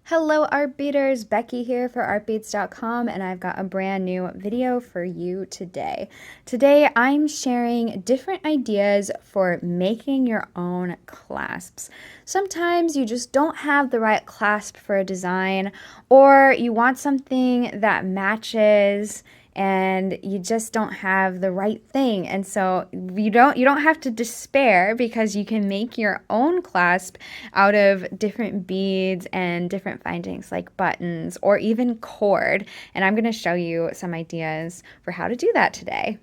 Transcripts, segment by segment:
Hello art beaters, Becky here for artbeats.com, and I've got a brand new video for you today. Today I'm sharing different ideas for making your own clasps. Sometimes you just don't have the right clasp for a design, or you want something that matches and you just don't have the right thing. And so you don't have to despair, because you can make your own clasp out of different beads and different findings like buttons or even cord. And I'm going to show you some ideas for how to do that today.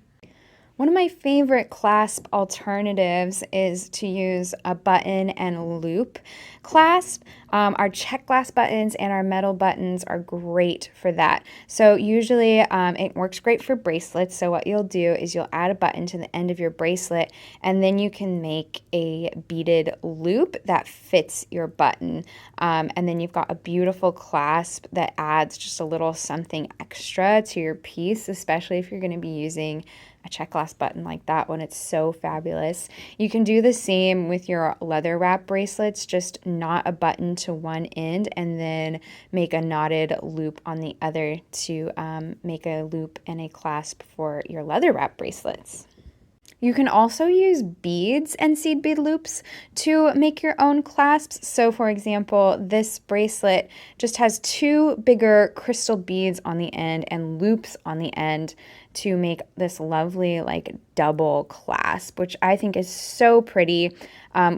One of my favorite clasp alternatives is to use a button and loop clasp. Our check glass buttons and our metal buttons are great for that. So usually it works great for bracelets. So what you'll do is you'll add a button to the end of your bracelet, and then you can make a beaded loop that fits your button. And then you've got a beautiful clasp that adds just a little something extra to your piece, especially if you're going to be using a check glass button like that one. It's so fabulous. You can do the same with your leather wrap bracelets, just knot a button to one end and then make a knotted loop on the other to make a loop and a clasp for your leather wrap bracelets. You can also use beads and seed bead loops to make your own clasps. So for example, this bracelet just has two bigger crystal beads on the end and loops on the end to make this lovely like double clasp, which I think is so pretty.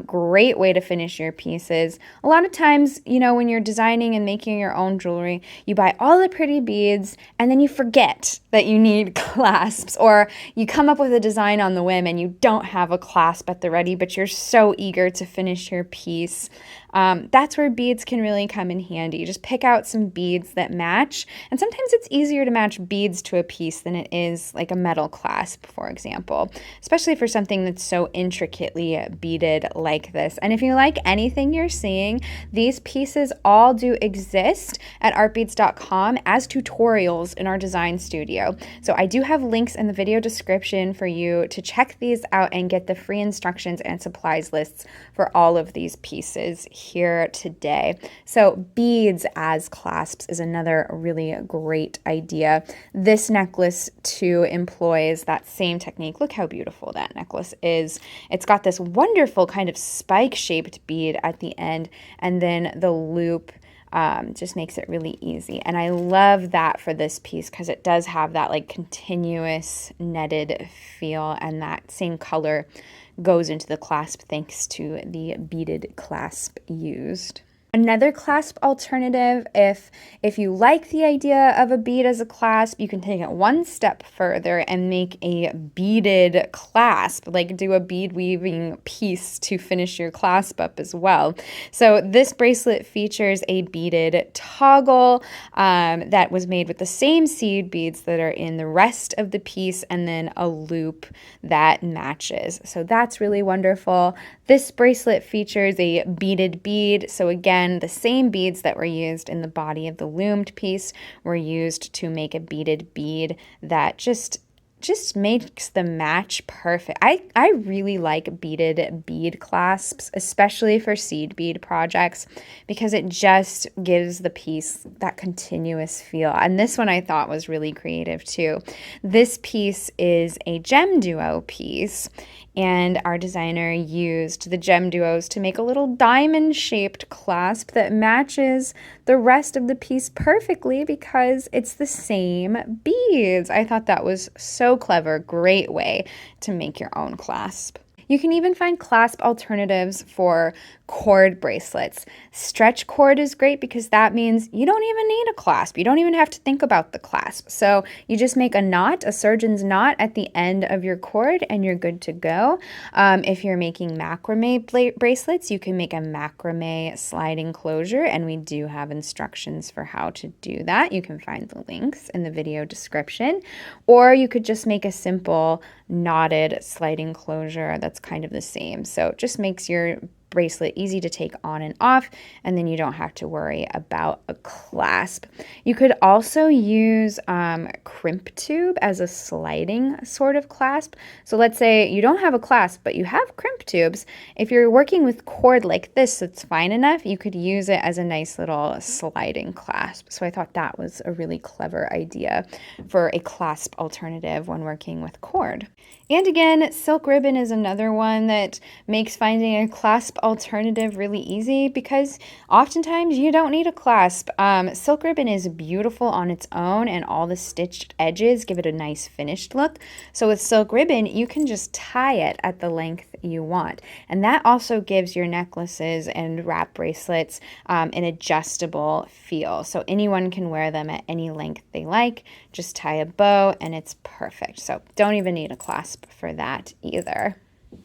Great way to finish your pieces. A lot of times, you know, when you're designing and making your own jewelry, you buy all the pretty beads and then you forget that you need clasps, or you come up with a design on the whim and you don't have a clasp at the ready, but you're so eager to finish your piece. That's where beads can really come in handy. You just pick out some beads that match, and sometimes it's easier to match beads to a piece than it is like a metal clasp, for example, especially for something that's so intricately beaded like this. And if you like anything you're seeing, these pieces all do exist at artbeats.com as tutorials in our design studio. So I do have links in the video description for you to check these out and get the free instructions and supplies lists for all of these pieces here today. So beads as clasps is another really great idea. This necklace too employs that same technique. Look how beautiful that necklace is. It's got this wonderful kind of spike-shaped bead at the end, and then the loop just makes it really easy. And I love that for this piece because it does have that like continuous netted feel, and that same color goes into the clasp thanks to the beaded clasp used. Another clasp alternative, if you like the idea of a bead as a clasp, you can take it one step further and make a beaded clasp, like do a bead weaving piece to finish your clasp up as well. So this bracelet features a beaded toggle that was made with the same seed beads that are in the rest of the piece, and then a loop that matches. So that's really wonderful. This bracelet features a beaded bead. So again, the same beads that were used in the body of the loomed piece were used to make a beaded bead that just makes the match perfect. I really like beaded bead clasps, especially for seed bead projects, because it just gives the piece that continuous feel. And this one I thought was really creative too. This piece is a gem duo piece, and our designer used the gem duos to make a little diamond-shaped clasp that matches the rest of the piece perfectly because it's the same beads. I thought that was so clever. Great way to make your own clasp. You can even find clasp alternatives for cord bracelets. Stretch cord is great because that means you don't even need a clasp. You don't even have to think about the clasp. So you just make a knot, a surgeon's knot at the end of your cord, and you're good to go. If you're making macrame bracelets, you can make a macrame sliding closure, and we do have instructions for how to do that. You can find the links in the video description. Or you could just make a simple knotted sliding closure that's kind of the same. So it just makes your bracelet, easy to take on and off, and then you don't have to worry about a clasp. You could also use crimp tube as a sliding sort of clasp. So let's say you don't have a clasp, but you have crimp tubes. If you're working with cord like this, it's fine enough. You could use it as a nice little sliding clasp. So I thought that was a really clever idea for a clasp alternative when working with cord. And again, silk ribbon is another one that makes finding a clasp alternative really easy because oftentimes you don't need a clasp. Silk ribbon is beautiful on its own, and all the stitched edges give it a nice finished look. So with silk ribbon, you can just tie it at the length you want. And that also gives your necklaces and wrap bracelets an adjustable feel. So anyone can wear them at any length they like. Just tie a bow and it's perfect. So don't even need a clasp for that either.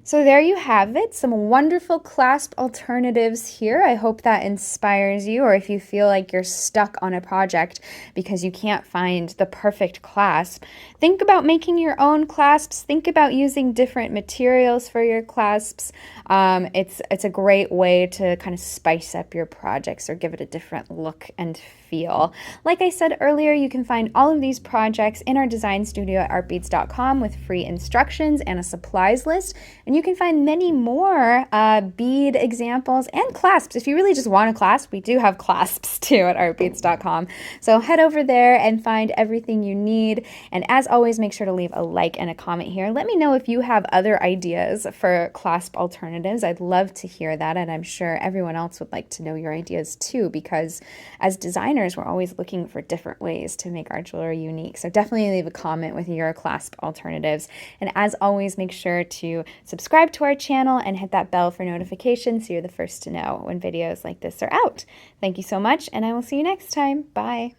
So there you have it, some wonderful clasp alternatives here. I hope that inspires you, or if you feel like you're stuck on a project because you can't find the perfect clasp, think about making your own clasps. Think about using different materials for your clasps. It's a great way to kind of spice up your projects or give it a different look and feel. Like I said earlier, you can find all of these projects in our design studio at artbeads.com with free instructions and a supplies list. And you can find many more bead examples and clasps. If you really just want a clasp, we do have clasps too at artbeads.com. So head over there and find everything you need. And as always, make sure to leave a like and a comment here. Let me know if you have other ideas for clasp alternatives. I'd love to hear that, and I'm sure everyone else would like to know your ideas too, because as designers, we're always looking for different ways to make our jewelry unique. So definitely leave a comment with your clasp alternatives. And as always, make sure to subscribe to our channel and hit that bell for notifications so you're the first to know when videos like this are out. Thank you so much, and I will see you next time. Bye.